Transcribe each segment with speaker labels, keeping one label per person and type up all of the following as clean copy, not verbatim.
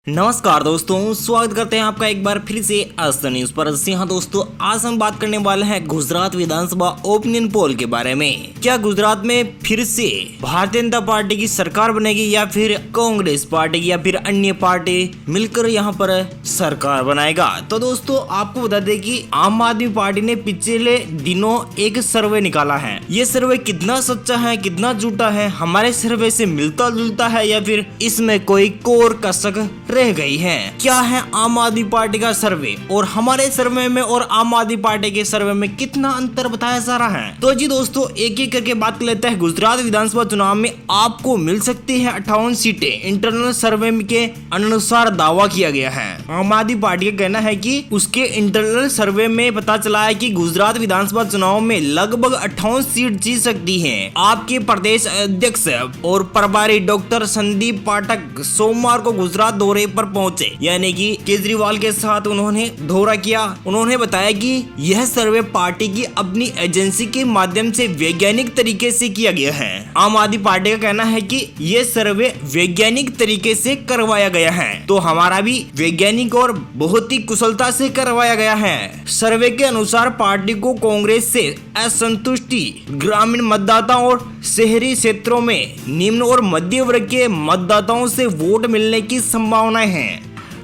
Speaker 1: नमस्कार दोस्तों, स्वागत करते हैं आपका एक बार फिर से आज न्यूज पर। हाँ दोस्तों, आज हम बात करने वाले हैं गुजरात विधानसभा ओपिनियन पोल के बारे में। क्या गुजरात में फिर से भारतीय जनता पार्टी की सरकार बनेगी या फिर कांग्रेस पार्टी या फिर अन्य पार्टी मिलकर यहाँ पर सरकार बनाएगा? तो दोस्तों आपको बता दें कि आम आदमी पार्टी ने पिछले दिनों एक सर्वे निकाला है। ये सर्वे कितना सच्चा है, कितना झूठा है, हमारे सर्वे से मिलता जुलता है या फिर इसमें कोई कोर कसक रह गई है? क्या है आम आदमी पार्टी का सर्वे और हमारे सर्वे में और आम आदमी पार्टी के सर्वे में कितना अंतर बताया जा रहा है? तो जी दोस्तों, एक एक करके बात कर लेते हैं। गुजरात विधानसभा चुनाव में आपको मिल सकती है 58 सीटें, इंटरनल सर्वे के अनुसार दावा किया गया है। आम आदमी पार्टी का कहना है कि उसके इंटरनल सर्वे में पता चला है कि गुजरात विधानसभा चुनाव में लगभग 58 सीट जीत सकती है। आपके प्रदेश अध्यक्ष और प्रभारी डॉक्टर संदीप पाठक सोमवार को गुजरात दौरे पर पहुंचे, यानी कि केजरीवाल के साथ उन्होंने दौरा किया। उन्होंने बताया कि यह सर्वे पार्टी की अपनी एजेंसी के माध्यम से वैज्ञानिक तरीके से किया गया है। आम आदमी पार्टी का कहना है कि यह सर्वे वैज्ञानिक तरीके से करवाया गया है, तो हमारा भी वैज्ञानिक और बहुत ही कुशलता से करवाया गया है। सर्वे के अनुसार पार्टी को कांग्रेस से असंतुष्टि, ग्रामीण मतदाताओं और शहरी क्षेत्रों में निम्न और मध्य वर्ग के मतदाताओं से वोट मिलने की संभावना है।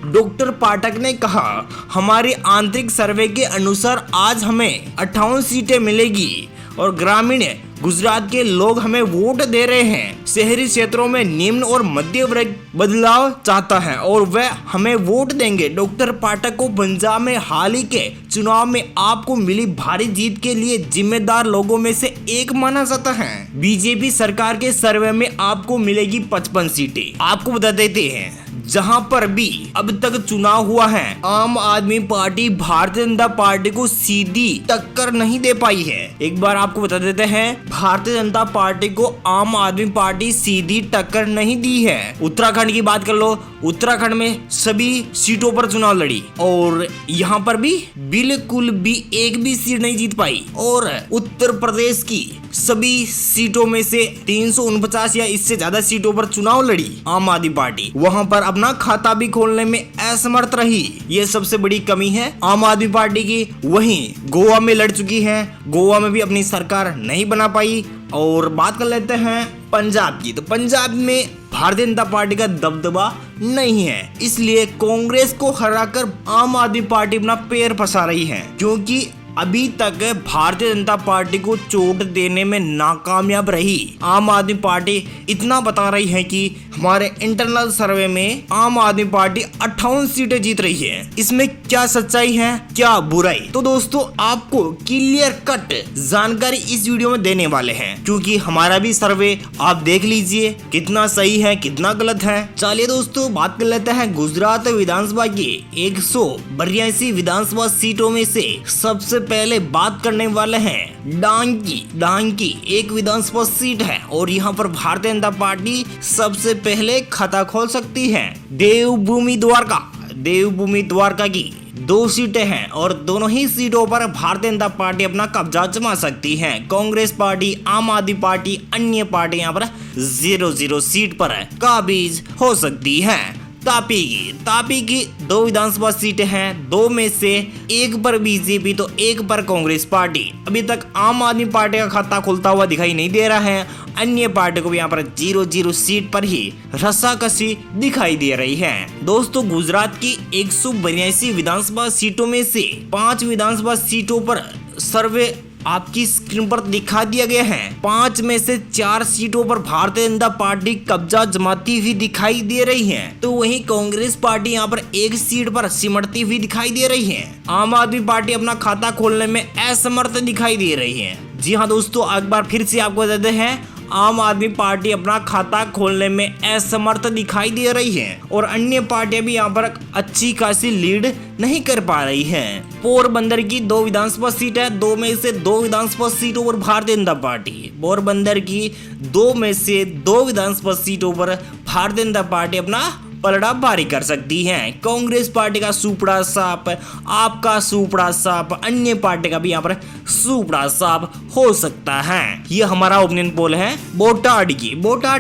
Speaker 1: डॉक्टर पाठक ने कहा, हमारे आंतरिक सर्वे के अनुसार आज हमें 58 सीटें मिलेगी और ग्रामीण गुजरात के लोग हमें वोट दे रहे हैं। शहरी क्षेत्रों में निम्न और मध्य वर्ग बदलाव चाहता है और वह हमें वोट देंगे। डॉक्टर पाठक को पंजाब में हाल ही के चुनाव में आपको मिली भारी जीत के लिए जिम्मेदार लोगों में से एक माना जाता है। बीजेपी सरकार के सर्वे में आपको मिलेगी 55 सीटें। आपको बता देते हैं, जहां पर भी अब तक चुनाव हुआ है, आम आदमी पार्टी भारतीय जनता पार्टी को सीधी टक्कर नहीं दे पाई है। एक बार आपको बता देते हैं, भारतीय जनता पार्टी को आम आदमी पार्टी सीधी टक्कर नहीं दी है। उत्तराखंड की बात कर लो, उत्तराखंड में सभी सीटों पर चुनाव लड़ी और यहाँ पर भी बिल्कुल भी एक भी सीट नहीं जीत पाई। और उत्तर प्रदेश की सभी सीटों में से 349 या इससे ज्यादा सीटों पर चुनाव लड़ी आम आदमी पार्टी, वहां पर अपना खाता भी खोलने में असमर्थ रही। ये सबसे बड़ी कमी है आम आदमी पार्टी की। वहीं गोवा में लड़ चुकी है, गोवा में भी अपनी सरकार नहीं बना पाई। और बात कर लेते हैं पंजाब की, तो पंजाब में भारतीय जनता पार्टी का दबदबा नहीं है, इसलिए कांग्रेस को हराकर आम आदमी पार्टी अपना पैर फंसा रही है, क्योंकि अभी तक भारतीय जनता पार्टी को चोट देने में नाकामयाब रही। आम आदमी पार्टी इतना बता रही है कि हमारे इंटरनल सर्वे में आम आदमी पार्टी 58 सीटें जीत रही है। इसमें क्या सच्चाई है, क्या बुराई? तो दोस्तों आपको क्लियर कट जानकारी इस वीडियो में देने वाले हैं, क्योंकि हमारा भी सर्वे आप देख लीजिए कितना सही है, कितना गलत है। चलिए दोस्तों बात कर लेते हैं गुजरात विधानसभा की 182 विधानसभा सीटों में से सबसे पहले बात करने वाले हैं डांग की एक विधानसभा सीट है और यहाँ पर भारतीय जनता पार्टी सबसे पहले खाता खोल सकती है। देवभूमि द्वारका की 2 सीटें हैं और दोनों ही सीटों पर भारतीय जनता पार्टी अपना कब्जा जमा सकती है। कांग्रेस पार्टी, आम आदमी पार्टी, अन्य पार्टी यहाँ पर 0-0 सीट पर काबिज हो सकती है। तापी की 2 विधानसभा सीटें हैं, 2 में से एक पर बीजेपी तो एक पर कांग्रेस पार्टी। अभी तक आम आदमी पार्टी का खाता खुलता हुआ दिखाई नहीं दे रहा है, अन्य पार्टी को भी यहाँ पर 0-0 सीट पर ही रस्साकसी दिखाई दे रही है। दोस्तों गुजरात की 182 विधानसभा सीटों में से 5 विधानसभा सीटों पर सर्वे आपकी स्क्रीन पर दिखा दिया गया है। 5 में से 4 सीटों पर भारतीय जनता पार्टी कब्जा जमाती हुई दिखाई दे रही है, तो वहीं कांग्रेस पार्टी यहाँ पर 1 सीट पर सिमटती हुई दिखाई दे रही है। आम आदमी पार्टी अपना खाता खोलने में असमर्थ दिखाई दे रही है। जी हाँ दोस्तों, एक बार फिर से आपको बता देते हैं, आम आदमी पार्टी अपना खाता खोलने में असमर्थ दिखाई दे रही है और अन्य पार्टियां भी यहाँ पर अच्छी खासी लीड नहीं कर पा रही हैं। पोरबंदर की 2 विधानसभा सीट है, 2 में से 2 विधानसभा सीटों पर भारतीय जनता पार्टी। पोरबंदर की 2 में से 2 विधानसभा सीटों पर भारतीय जनता पार्टी अपना पलड़ा भारी कर सकती हैं। कांग्रेस पार्टी का सुपड़ा साफ, आपका सुपड़ा साफ, अन्य पार्टी का भी यहाँ पर सुपड़ा साफ हो सकता है। ये हमारा ओपिनियन पोल है बोटाड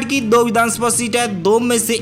Speaker 1: की 2 विधानसभा सीट है, 2 में से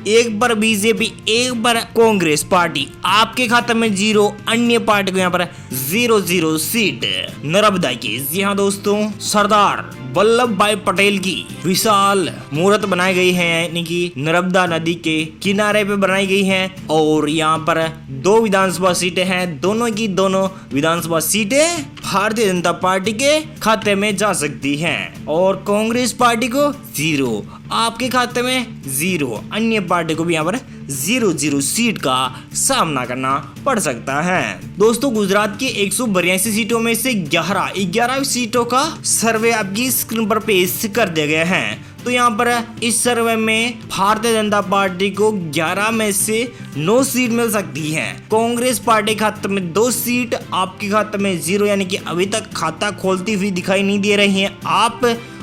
Speaker 1: एक पर बीजेपी, एक पर कांग्रेस पार्टी। आपके खाते में 0, अन्य पार्टी को यहाँ पर 0 सीट। नर्मदा की, जी हाँ दोस्तों, सरदार वल्लभ भाई पटेल की विशाल मूर्त बनाई गई है, यानी कि नर्मदा नदी के किनारे पे बनाई गई है। और यहाँ पर 2 विधानसभा सीटें हैं, दोनों की दोनों विधानसभा सीटें भारतीय जनता पार्टी के खाते में जा सकती हैं। और कांग्रेस पार्टी को 0, आपके खाते में 0, अन्य पार्टी को भी यहाँ पर 0 सीट का सामना करना पड़ सकता है। दोस्तों, गुजरात की 182 सीटों में से 11 सीटों का सर्वे आपकी स्क्रीन पर पेश कर दिया गया है। तो यहाँ पर इस सर्वे में भारतीय जनता पार्टी को 11 में से 9 सीट मिल सकती है। कांग्रेस पार्टी खाते में 2 सीट, आपके खाते में 0, यानी कि अभी तक खाता खोलती हुई दिखाई नहीं दे रही है आप।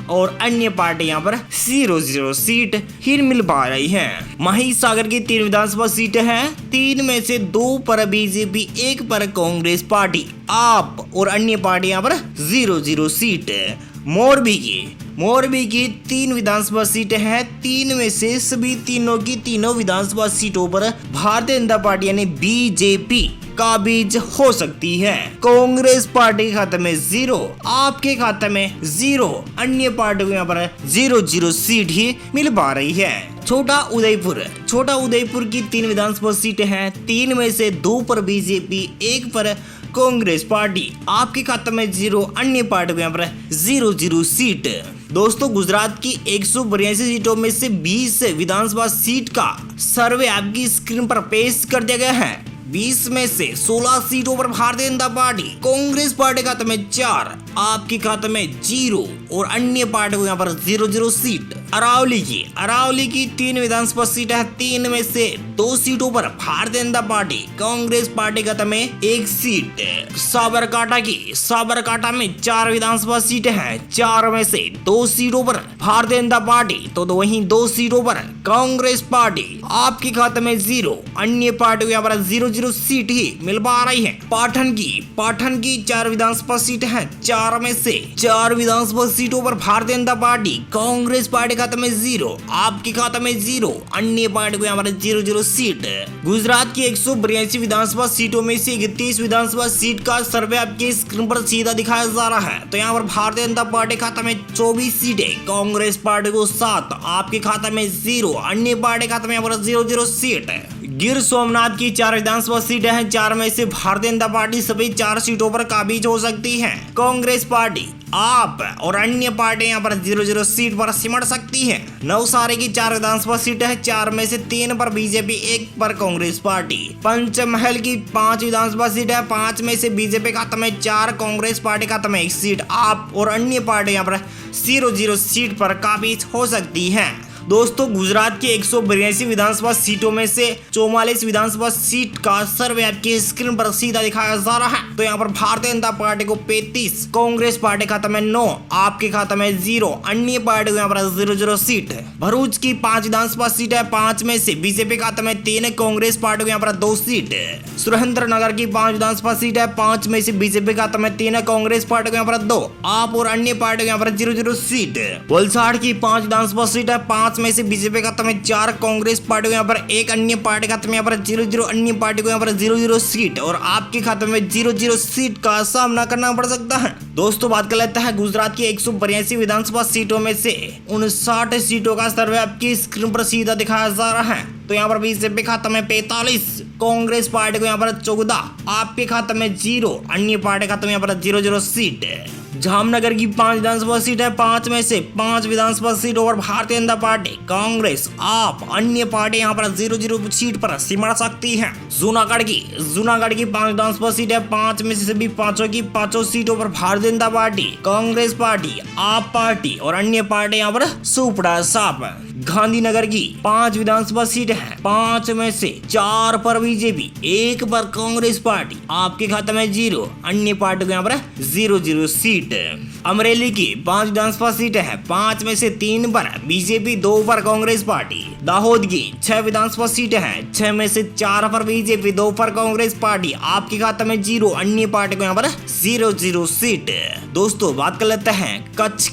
Speaker 1: और अन्य पार्टी यहाँ पर 0 सीट ही मिल पा रही है। महिसागर की 3 विधानसभा सीटें हैं, 3 में से 2 पर बीजेपी, 1 पर कांग्रेस पार्टी, आप और अन्य पार्टी यहाँ पर 0 सीट। मोरबी की 3 विधानसभा सीटें हैं, 3 में से सभी तीनों विधानसभा सीटों पर भारतीय जनता पार्टी यानी बीजेपी काबिज हो सकती है। कांग्रेस पार्टी के खाते में 0, आपके खाते में 0, अन्य पार्टी को यहाँ पर 0 सीट ही मिल पा रही है। छोटा उदयपुर की 3 विधानसभा सीटें हैं, 3 में से 2 पर बीजेपी, 1 पर कांग्रेस पार्टी, आपके खाते में 0, अन्य पार्टी को यहाँ पर 0 सीट। दोस्तों, गुजरात की 182 सीटों में से 20 विधानसभा सीट का सर्वे आपकी स्क्रीन पर पेश कर दिया गया है। 20 में से 16 सीटों पर भारतीय जनता पार्टी, कांग्रेस पार्टी खाते में 4, आपके खाते में 0 और अन्य पार्टी को यहाँ पर 0 सीट। अरावली की 3 विधानसभा सीट है, 3 में से 2 सीटों पर भारतीय जनता पार्टी, कांग्रेस पार्टी खाते में 1 सीट। साबरकांठा में 4 विधानसभा सीटें हैं, 4 में से 2 सीटों पर भारतीय जनता पार्टी, तो वहीं 2 सीटों पर कांग्रेस पार्टी, आपके खाते में 0, अन्य पार्टी को यहाँ पर 0 सीट ही मिल पा रही है। पाटन की 4 विधानसभा सीटें हैं, 4 में से 4 विधानसभा सीटों पर भारतीय जनता पार्टी, कांग्रेस पार्टी खाते में 0, आपके खाते में 0, अन्य पार्टी को यहाँ पर 0 सीट। गुजरात की 182 विधानसभा सीटों में से 31 विधानसभा सीट का सर्वे आपके स्क्रीन पर सीधा दिखाया जा रहा है। तो यहाँ पर भारतीय जनता पार्टी खाते में 24 सीटें, कांग्रेस पार्टी को 7, आपके खाते में 0, अन्य पार्टी खाते में यहाँ पर 0 सीट। गिर सोमनाथ की 4 विधानसभा सीटें हैं, 4 में से भारतीय जनता पार्टी सभी 4 सीटों पर काबिज हो सकती है। कांग्रेस पार्टी, आप और अन्य पार्टी यहाँ पर 0 सीट पर सिमट सकती है। नवसारी की 4 विधानसभा सीटें हैं, 4 में से 3 पर बीजेपी, 1 पर कांग्रेस पार्टी। पंचमहल की 5 विधानसभा सीटें हैं, 5 में से बीजेपी खाते में 4, कांग्रेस पार्टी खाते में 1 सीट, आप और अन्य पार्टी यहाँ पर 0 सीट पर काबिज हो सकती है। दोस्तों, गुजरात की 182 विधानसभा सीटों में से 44 विधानसभा सीट का सर्वे आपकी स्क्रीन पर सीधा दिखाया जा रहा है। तो यहाँ पर भारतीय जनता पार्टी को 35, कांग्रेस पार्टी खाते में 9, आपके खाते में 0, अन्य पार्टी को यहाँ पर 0 सीट। भरूच की 5 विधानसभा सीट है, 5 में से बीजेपी खाते में 3, कांग्रेस पार्टी को यहाँ पर 2 सीट। सुरेंद्रनगर की 5 विधानसभा सीट है, 5 में से बीजेपी खाते में 3, कांग्रेस पार्टी को यहाँ पर 2, आप और अन्य पार्टी को यहाँ पर 0 सीट। वलसाड़ की 5 विधानसभा सीट है, 5 में से बीजेपी खाते में 4, कांग्रेस पार्टी को यहाँ पर 1, अन्य पार्टी खाते में यहाँ पर 0, अन्य पार्टी को यहाँ पर 0 सीट और आपके खाते में 0 सीट का सामना करना पड़ सकता है। दोस्तों, बात कर लेते हैं गुजरात की 182 विधानसभा सीटों में से 59 सीटों का सर्वे आपकी स्क्रीन पर सीधा दिखाया जा रहा है। तो यहाँ पर बीजेपी खाते में 45, कांग्रेस पार्टी को यहाँ पर 14, आपके खाते में 0, अन्य पार्टी खाते में यहाँ पर 0 सीट। जामनगर की 5 विधानसभा सीट है, 5 में से 5 विधानसभा सीटों पर भारतीय जनता पार्टी, कांग्रेस, आप, अन्य पार्टी यहाँ पर 0 सीट पर सिमट सकती है। जूनागढ़ की 5 विधानसभा सीट है, 5 में से सभी 5 की 5 सीटों पर भारतीय जनता पार्टी, कांग्रेस पार्टी, आप पार्टी और अन्य पार्टी यहाँ पर सुपड़ा साफ। गांधीनगर की 5 विधानसभा सीटें हैं, 5 में से 4 पर बीजेपी, 1 पर कांग्रेस पार्टी, आपके खाते में 0, अन्य पार्टी को यहाँ पर 0-0 सीट। अमरेली की 5 विधानसभा सीटें हैं, 5 में से 3 पर बीजेपी, 2 पर कांग्रेस पार्टी। दाहोद की 6 विधानसभा सीटें हैं, 6 में से 4 पर बीजेपी, 2 पर कांग्रेस पार्टी, आपके खाते में 0, अन्य पार्टी को यहाँ पर 0-0 सीट। दोस्तों बात कर लेते हैं कच्छ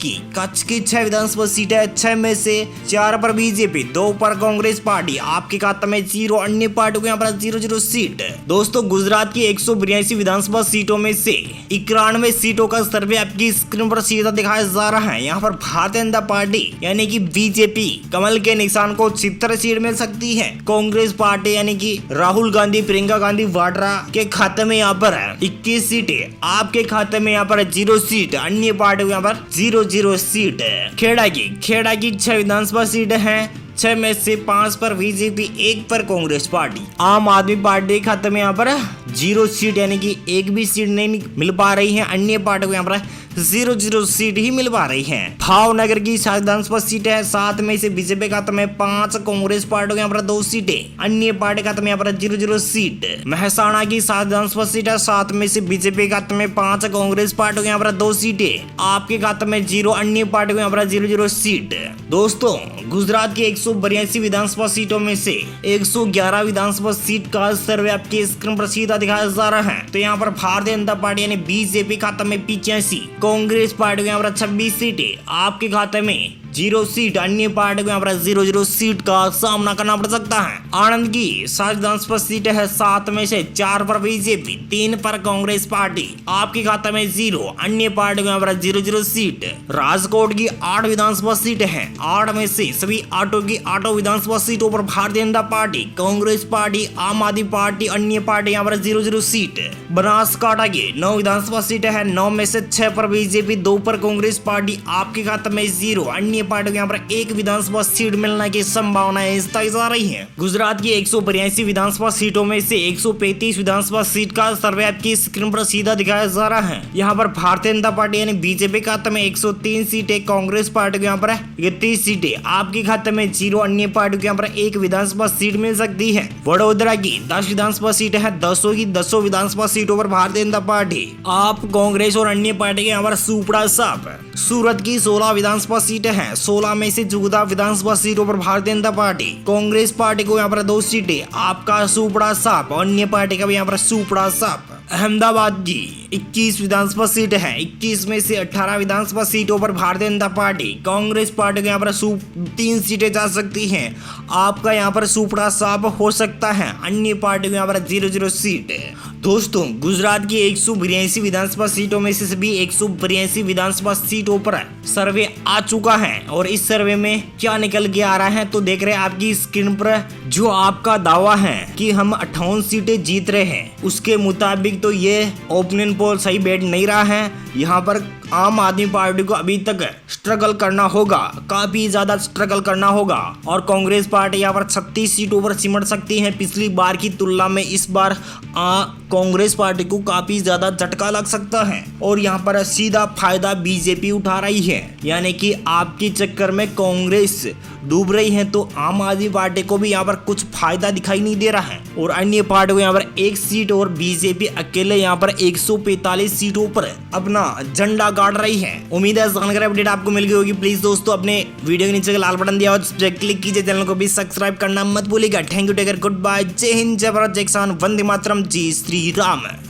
Speaker 1: की 6 विधानसभा सीटें, 6 में से 4 पर बीजेपी, 2 पर कांग्रेस पार्टी, आपके खाते में 0, अन्य पार्टी को यहाँ पर 0-0 सीट। दोस्तों गुजरात की 182 विधानसभा सीटों में से 91 सीटों का सर्वे आपकी स्क्रीन पर सीधा दिखाया जा रहा है। यहाँ पर भारतीय जनता पार्टी यानी कि बीजेपी कमल के निशान को 76 सीट मिल सकती है। कांग्रेस पार्टी यानी कि राहुल गांधी, प्रियंका गांधी वाड्रा के खाते में यहाँ पर 21 सीटें, आपके खाते में यहाँ पर 0 सीट, अन्य पार्टी को यहाँ पर 0-0 सीट। खेड़ा की 6 विधानसभा सीटें हैं, 6 में से 5 पर बीजेपी, 1 पर कांग्रेस पार्टी। आम आदमी पार्टी के खाते में यहाँ पर 0 सीट यानी कि एक भी सीट नहीं मिल पा रही है, अन्य पार्टी को यहाँ पर 0-0 सीट ही मिल पा रही है। भावनगर की 7 विधानसभा सीटें हैं, 7 में से बीजेपी खाते में 5, कांग्रेस पार्टी को यहाँ पर 2 सीटें, अन्य पार्टी खाते में यहाँ पर 0-0 सीट। महसाणा की 7 विधानसभा सीटें, 7 में से बीजेपी खाते में 5, कांग्रेस पार्टी को यहाँ पर 2 सीटें, आपके खाते में 0, अन्य पार्टी को यहाँ पर 0-0 सीट। दोस्तों गुजरात की 182 विधानसभा सीटों में से 111 विधानसभा सीट का सर्वे आपके स्क्रीन पर सीधा दिखाया जा रहा है। तो यहाँ पर भारतीय जनता पार्टी यानी बीजेपी खाते में 85, कांग्रेस पार्टी को यहाँ पर 26 सीटें, आपके खाते में 0 सीट, अन्य पार्टी को यहाँ पर 0-0 सीट का सामना करना पड़ सकता है। आनंद की 7 विधानसभा सीटें है, 7 में से 4 पर बीजेपी, 3 पर कांग्रेस पार्टी, आपके खाते में 0, अन्य पार्टी को यहाँ पर 0-0 सीट। राजकोट की 8 विधानसभा सीटें हैं, 8 में से सभी 8 विधानसभा सीटों पर भारतीय जनता पार्टी, कांग्रेस पार्टी, आम आदमी पार्टी, अन्य पार्टी यहाँ पर 0-0 सीट। बनासकांठा की 9 विधानसभा सीटें हैं, 9 में से 6 पर बीजेपी, 2 पर कांग्रेस पार्टी, आपके खाते में 0, अन्य पार्टी को यहाँ पर 1 विधानसभा सीट मिलने की संभावनाएं जताई जा रही हैं। गुजरात की 182 विधानसभा सीटों में से 135 विधानसभा सीट का सर्वे आपकी स्क्रीन पर सीधा दिखाया जा रहा है। यहाँ पर भारतीय जनता पार्टी यानी बीजेपी खाते में 103 सीटें, कांग्रेस पार्टी को यहाँ पर 31 सीटें, आपके खाते में 0, अन्य पार्टी को यहाँ पर 1 विधानसभा सीट मिल सकती है। वडोदरा की 10 विधानसभा सीटें हैं, 10 की 10 विधानसभा सीटों पर भारतीय जनता पार्टी, आप कांग्रेस और अन्य पार्टी के यहाँ पर सुपड़ा साफ। सूरत की 16 विधानसभा सीटें हैं, 16 में से 14 विधानसभा सीटों पर भारतीय जनता पार्टी, कांग्रेस पार्टी को यहाँ पर 2 सीटें, आपका सुपड़ा साफ, अन्य पार्टी का भी यहाँ पर सुपड़ा साफ। अहमदाबाद की 21 विधानसभा सीटें हैं, 21 में से 18 विधानसभा सीटों पर भारतीय जनता पार्टी, कांग्रेस पार्टी को यहाँ पर 3 सीटें जा सकती हैं, आपका यहाँ पर सुपड़ा साफ हो सकता है, अन्य पार्टी को यहाँ पर 0-0 सीट। दोस्तों गुजरात की 182 विधानसभा सीटों में से सभी 182 विधानसभा सीटों पर सर्वे आ चुका है और इस सर्वे में क्या निकल के आ रहा है तो देख रहे हैं आपकी स्क्रीन पर। जो आपका दावा है कि हम 58 सीटें जीत रहे हैं, उसके मुताबिक तो ये ओपिनियन पोल सही बैठ नहीं रहा है। यहाँ पर आम आदमी पार्टी को अभी तक स्ट्रगल करना होगा, काफी ज्यादा स्ट्रगल करना होगा और कांग्रेस पार्टी यहाँ पर 36 सीटों पर सिमट सकती है। पिछली बार की तुलना में इस बार कांग्रेस पार्टी को काफी ज्यादा झटका लग सकता है और यहाँ पर सीधा फायदा बीजेपी उठा रही है, यानी कि आपके चक्कर में कांग्रेस डूब रही है तो आम आदमी पार्टी को भी यहाँ पर कुछ फायदा दिखाई नहीं दे रहा है और अन्य पार्टी को यहाँ पर 1 सीट और बीजेपी अकेले यहाँ पर 145 सीटों पर अपना झंडा गाड़ रही है। उम्मीद है जानकारी अपडेट आपको मिल गई होगी। प्लीज दोस्तों अपने वीडियो के नीचे का लाल बटन दिया और क्लिक कीजिए, चैनल को भी सब्सक्राइब करना मत भूलिएगा। Thank you, take care, good bye, जय हिंद, जय भारत, जय किसान, वंदे मातरम, जय श्री राम।